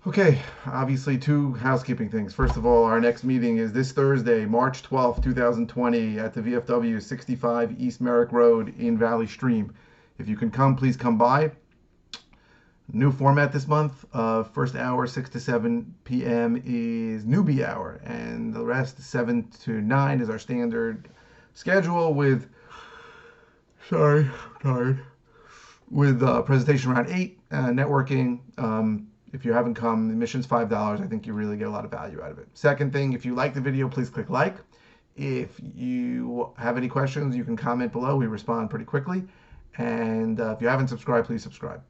Okay, obviously two housekeeping things. First of all, our next meeting is this Thursday, March 12th, 2020 at the VFW 65 East Merrick Road in Valley Stream. If you can come, please come by. New format this month. First hour, 6 to 7 p.m. is newbie hour, and the rest, 7 to 9, is our standard schedule with, sorry, tired, with presentation around 8, networking. If you haven't come, admission's $5. I think you really get a lot of value out of it. Second thing, if you like the video, please click like. If you have any questions, you can comment below. We respond pretty quickly. And if you haven't subscribed, please subscribe.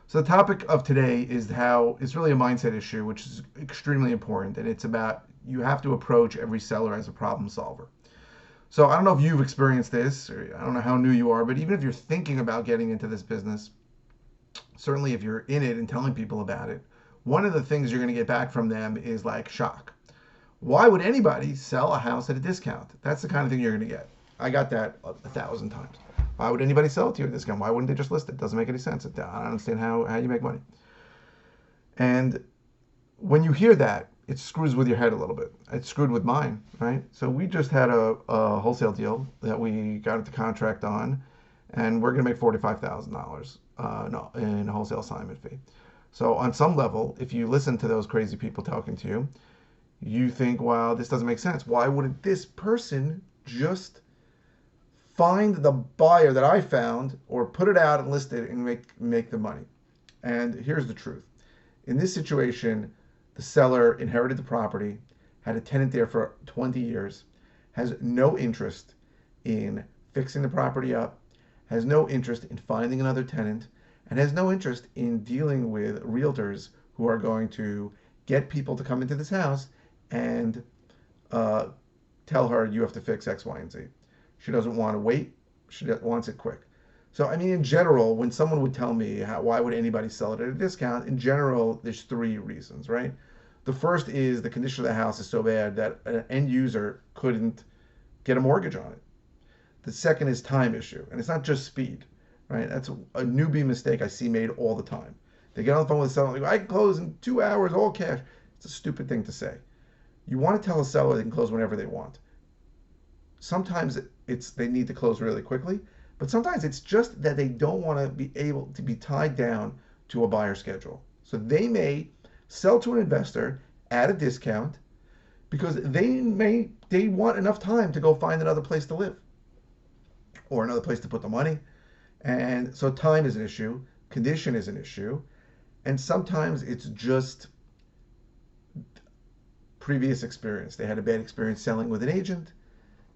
So the topic of today is how it's really a mindset issue, which is extremely important. And it's about you have to approach every seller as a problem solver. So I don't know if you've experienced this, or I don't know how new you are, but even if you're thinking about getting into this business, certainly if you're in it and telling people about it, one of the things you're going to get back from them is like shock. Why would anybody sell a house at a discount? That's the kind of thing you're going to get. I got that 1,000 times. Why would anybody sell it to you at a discount? Why wouldn't they just list it? Doesn't make any sense. I don't understand how you make money. And when you hear that, it screws with your head a little bit. It screwed with mine, right? So we just had a wholesale deal that we got into contract on, and we're going to make $45,000 no, in wholesale assignment fee. So on some level, if you listen to those crazy people talking to you, you think, wow, this doesn't make sense. Why wouldn't this person just find the buyer that I found or put it out and list it and make the money? And here's the truth. In this situation, the seller inherited the property, had a tenant there for 20 years, has no interest in fixing the property up, has no interest in finding another tenant, and has no interest in dealing with realtors who are going to get people to come into this house and uh, tell her you have to fix X, Y, and Z. She doesn't want to wait. She wants it quick. So, I mean, in general, when someone would tell me why would anybody sell it at a discount, in general, there's three reasons, right? The first is the condition of the house is so bad that an end user couldn't get a mortgage on it. The second is time issue, and it's not just speed, right? That's a newbie mistake I see made all the time. They get on the phone with someone, like, I can close in 2 hours, all cash. It's a stupid thing to say. You want to tell a seller they can close whenever they want. Sometimes it's they need to close really quickly, but sometimes it's just that they don't want to be able to be tied down to a buyer schedule. So they may sell to an investor at a discount because they want enough time to go find another place to live or another place to put the money. And so time is an issue, condition is an issue, and sometimes it's just previous experience. They had a bad experience selling with an agent.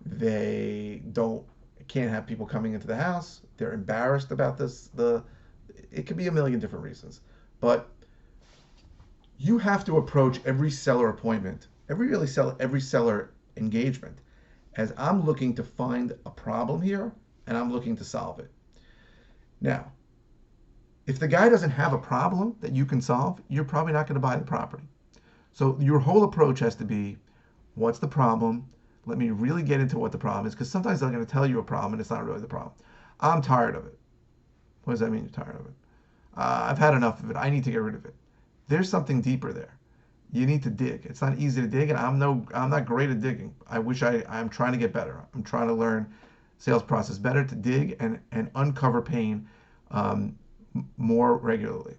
They don't can't have people coming into the house. They're embarrassed about this. It could be a million different reasons, but you have to approach every seller appointment, every seller engagement, as I'm looking to find a problem here and I'm looking to solve it. Now, if the guy doesn't have a problem that you can solve, you're probably not going to buy the property. So your whole approach has to be, what's the problem? Let me really get into what the problem is, because sometimes they're going to tell you a problem and it's not really the problem. I'm tired of it. What does that mean, you're tired of it? I've had enough of it. I need to get rid of it. There's something deeper there. You need to dig. It's not easy to dig, and I'm not great at digging. I'm trying to get better. I'm trying to learn sales process better to dig and uncover pain more regularly.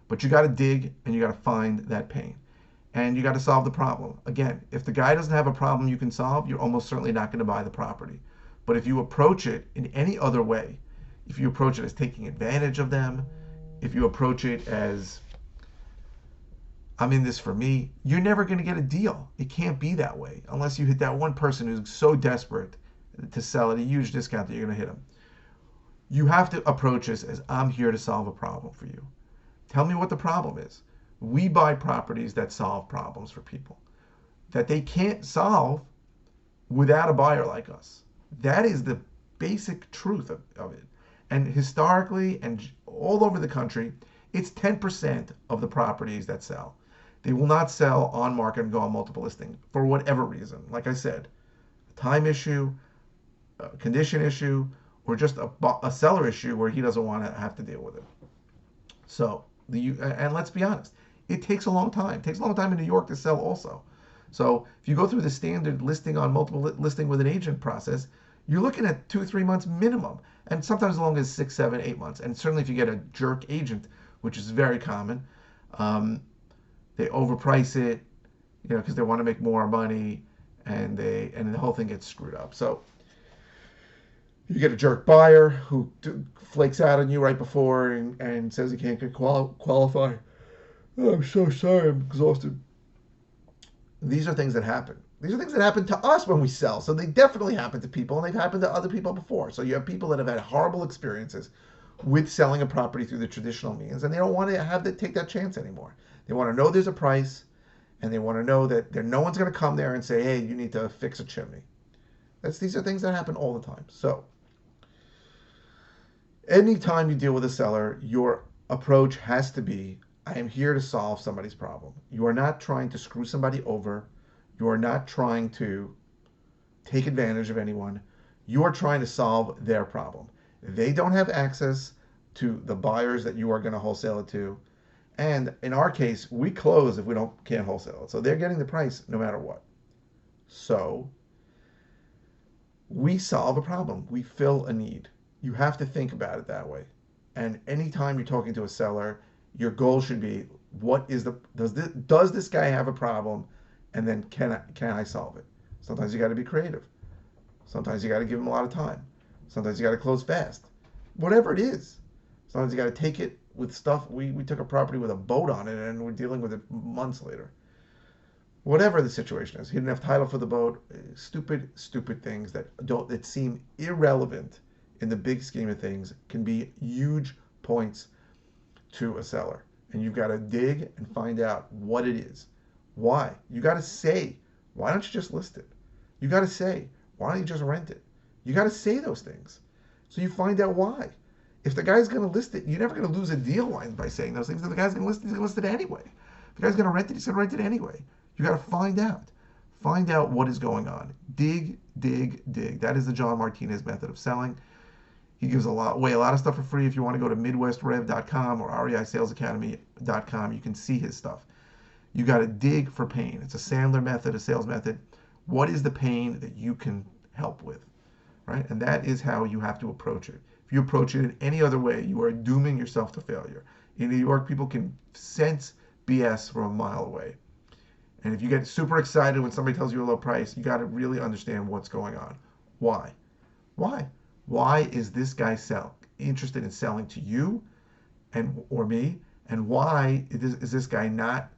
But you got to dig and you got to find that pain. And you got to solve the problem. Again, if the guy doesn't have a problem you can solve, you're almost certainly not going to buy the property. But if you approach it in any other way, if you approach it as taking advantage of them, if you approach it as, I'm in this for me, you're never going to get a deal. It can't be that way unless you hit that one person who's so desperate to sell at a huge discount that you're going to hit them. You have to approach this as, I'm here to solve a problem for you. Tell me what the problem is. We buy properties that solve problems for people that they can't solve without a buyer like us. That is the basic truth of it. And historically and all over the country, it's 10% of the properties that sell. They will not sell on market and go on multiple listings for whatever reason. Like I said, a time issue, a condition issue, or just a seller issue where he doesn't want to have to deal with it. So, and let's be honest, It takes a long time. It takes a long time in New York to sell also. So if you go through the standard listing on multiple listing with an agent process, you're looking at 2 or 3 months minimum, and sometimes as long as 6, 7, 8 months. And certainly if you get a jerk agent, which is very common, they overprice it, because they want to make more money, and the whole thing gets screwed up. So you get a jerk buyer who flakes out on you right before and says he can't qualify. Oh, I'm so sorry, I'm exhausted. These are things that happen. These are things that happen to us when we sell. So they definitely happen to people, and they've happened to other people before. So you have people that have had horrible experiences with selling a property through the traditional means, and they don't want to take that chance anymore. They want to know there's a price, and they want to know that no one's going to come there and say, hey, you need to fix a chimney. These are things that happen all the time. So anytime you deal with a seller, your approach has to be, I am here to solve somebody's problem. You are not trying to screw somebody over. You are not trying to take advantage of anyone. You are trying to solve their problem. They don't have access to the buyers that you are going to wholesale it to. And in our case, we close if we can't wholesale it. So they're getting the price no matter what. So we solve a problem. We fill a need. You have to think about it that way. And anytime you're talking to a seller, your goal should be, does this guy have a problem, and then can I solve it? Sometimes you got to be creative. Sometimes you got to give them a lot of time. Sometimes you got to close fast. Whatever it is. Sometimes you got to take it with stuff. We took a property with a boat on it, and we're dealing with it months later. Whatever the situation is, he didn't have title for the boat. Stupid things that seem irrelevant in the big scheme of things can be huge points to a seller. And you've got to dig and find out what it is. Why? You got to say, why don't you just list it? You got to say, why don't you just rent it? You got to say those things. So you find out why. If the guy's going to list it, you're never going to lose a deal by saying those things. If the guy's going to list it, he's going to list it anyway. If the guy's going to rent it, he's going to rent it anyway. You got to find out. Find out what is going on. Dig. That is the John Martinez method of selling. He gives away a lot of stuff for free. If you want to go to midwestrev.com or reisalesacademy.com, you can see his stuff. You got to dig for pain. It's a Sandler method, a sales method. What is the pain that you can help with, right? And that is how you have to approach it. If you approach it in any other way, you are dooming yourself to failure. In New York, people can sense BS from a mile away. And if you get super excited when somebody tells you a low price, you got to really understand what's going on. Why? Why is this guy interested in selling to you or me? And why is this guy not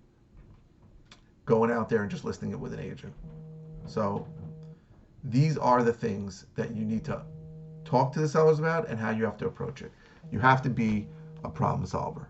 going out there and just listing it with an agent? So these are the things that you need to talk to the sellers about and how you have to approach it. You have to be a problem solver.